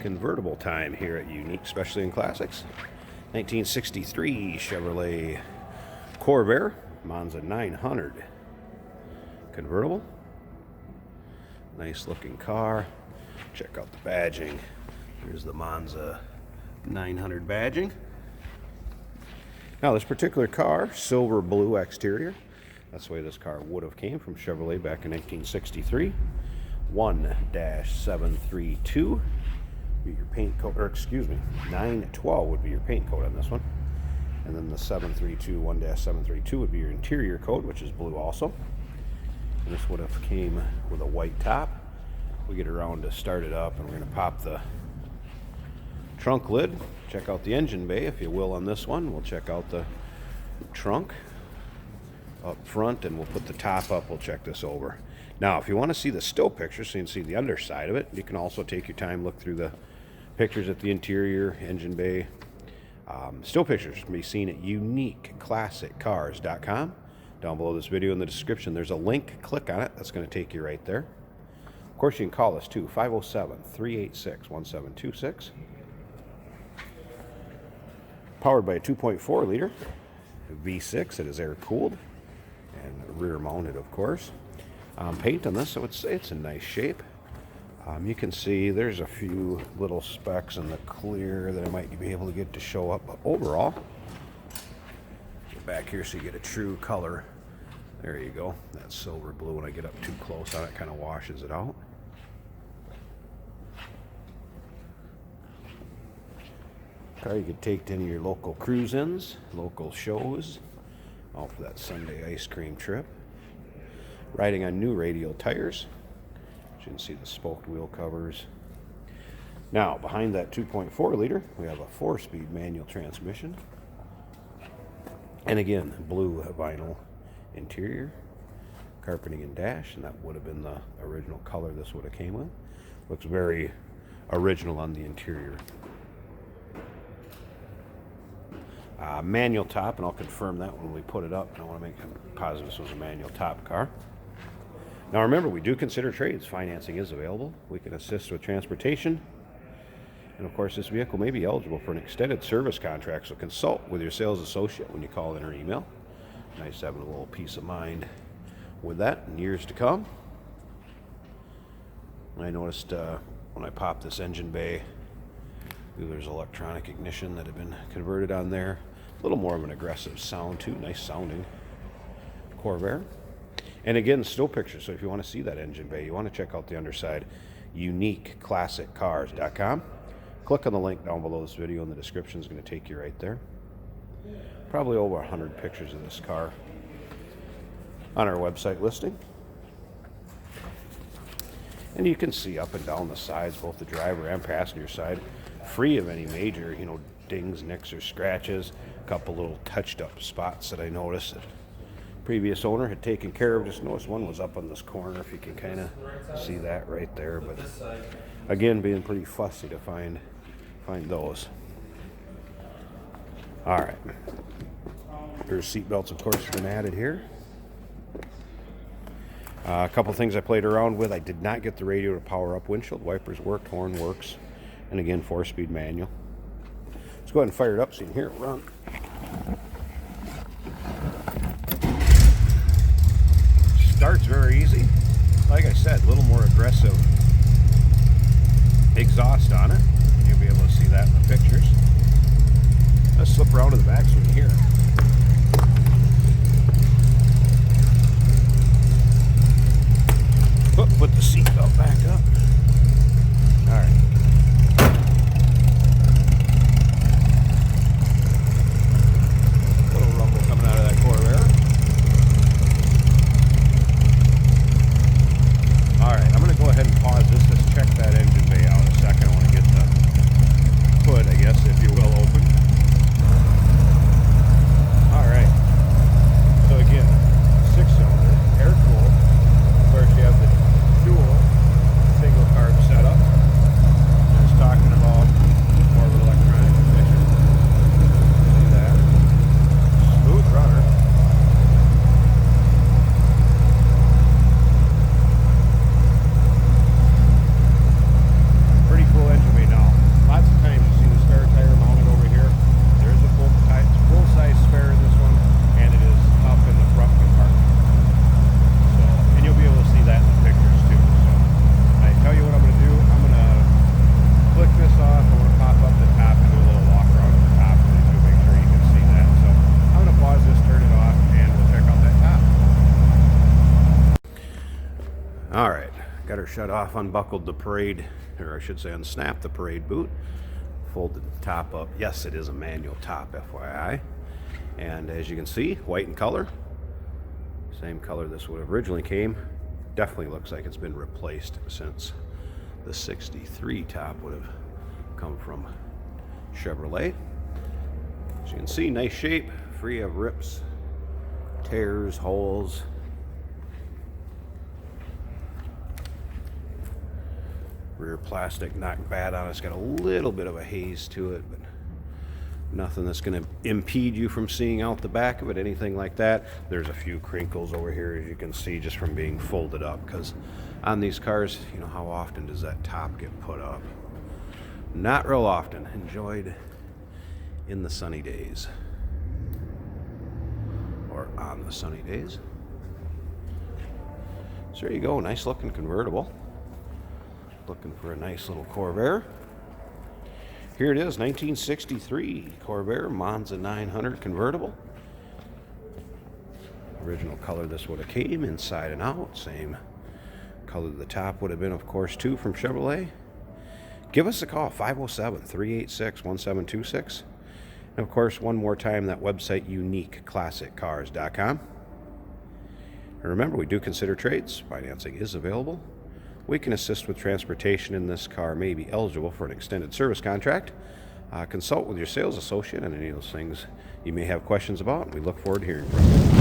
Convertible time here at Unique Specialty and Classics. 1963 Chevrolet Corvair Monza 900 convertible. Nice looking car. Check out the badging. Here's the Monza 900 badging. Now this particular car, silver blue exterior. That's the way this car would have came from Chevrolet back in 1963. 1-732 be your paint coat, or excuse me, 912 would be your paint coat on this one. And then the 732, 1-732 would be your interior coat, which is blue also. And this would have came with a white top. We get around to start it up, and we're going to pop the trunk lid. Check out the engine bay, if you will, on this one. We'll check out the trunk up front, and we'll put the top up. We'll check this over. Now, if you want to see the still pictures, so you can see the underside of it, you can also take your time, look through the pictures at the interior, engine bay. Still pictures can be seen at uniqueclassiccars.com. Down below this video in the description, there's a link. Click on it. That's going to take you right there. Of course, you can call us too, 507-386-1726. Powered by a 2.4 liter V6. It is air cooled and rear mounted, of course. Paint on this, so it's in nice shape. You can see there's a few little specks in the clear that I might be able to get to show up, but overall, get back here so you get a true color. There you go. That silver blue, when I get up too close on it, kind of washes it out. Car you could take to any of your local cruise-ins, local shows, all for that Sunday ice cream trip. Riding on new radial tires. You can see the spoked wheel covers. Now, behind that 2.4 liter, we have a 4-speed manual transmission. And again, blue vinyl interior, carpeting and dash, and that would have been the original color this would have came with. Looks very original on the interior. Manual top, and I'll confirm that when we put it up. I want to make positive this was a manual top car. Now remember, we do consider trades. Financing is available. We can assist with transportation. And of course, this vehicle may be eligible for an extended service contract, so consult with your sales associate when you call in or email. Nice having a little peace of mind with that in years to come. I noticed when I popped this engine bay, there's electronic ignition that had been converted on there. A little more of an aggressive sound too. Nice sounding Corvair. And again, still pictures, so if you want to see that engine bay, you want to check out the underside, uniqueclassiccars.com. Click on the link down below this video in the description. Is going to take you right there. Probably over 100 pictures of this car on our website listing. And you can see up and down the sides, both the driver and passenger side, free of any major, dings, nicks, or scratches. A couple little touched up spots that I noticed that previous owner had taken care of. Just noticed one was up on this corner, if you can kind of see that right there. But again, being pretty fussy to find those. All right. There's seat belts, of course, been added here. A couple things I played around with. I did not get the radio to power up. Windshield wipers worked, horn works, and again, 4-speed manual. Let's go ahead and fire it up so you can hear it run. Starts very easy. Like I said, a little more aggressive exhaust on it. You'll be able to see that in the pictures. Let's slip around to the back so we can hear it. Put the seatbelt back up. All right. Little rumble coming out of that Corvair. All right, I'm going to go ahead and pause this. Let's check that engine bay out a second. I want to get the hood, I guess, if you will, open. All right. So again, 6-cylinder, air-cooled. Of course, you have the dual All right, got her shut off, unbuckled the parade, or I should say unsnapped the parade boot, folded the top up. Yes, it is a manual top, FYI. And as you can see, white in color. Same color this would have originally came. Definitely looks like it's been replaced since the 63 top would have come from Chevrolet. As you can see, nice shape, free of rips, tears, holes. Rear plastic not bad on it. It's got a little bit of a haze to it, but nothing that's going to impede you from seeing out the back of it, anything like that. There's a few crinkles over here, as you can see, just from being folded up, because on these cars, you know, how often does that top get put up? Not real often. Enjoyed in the sunny days, or on the sunny days. So there you go, nice looking convertible. Looking for a nice little Corvair. Here it is, 1963 Corvair Monza 900 convertible. Original color this would have came, inside and out. Same color the top would have been, of course, too, from Chevrolet. Give us a call, 507-386-1726. And of course, one more time, that website, uniqueclassiccars.com. And remember, we do consider trades. Financing is available. We can assist with transportation, and this car may be eligible for an extended service contract. Consult with your sales associate on any of those things you may have questions about. We look forward to hearing from you.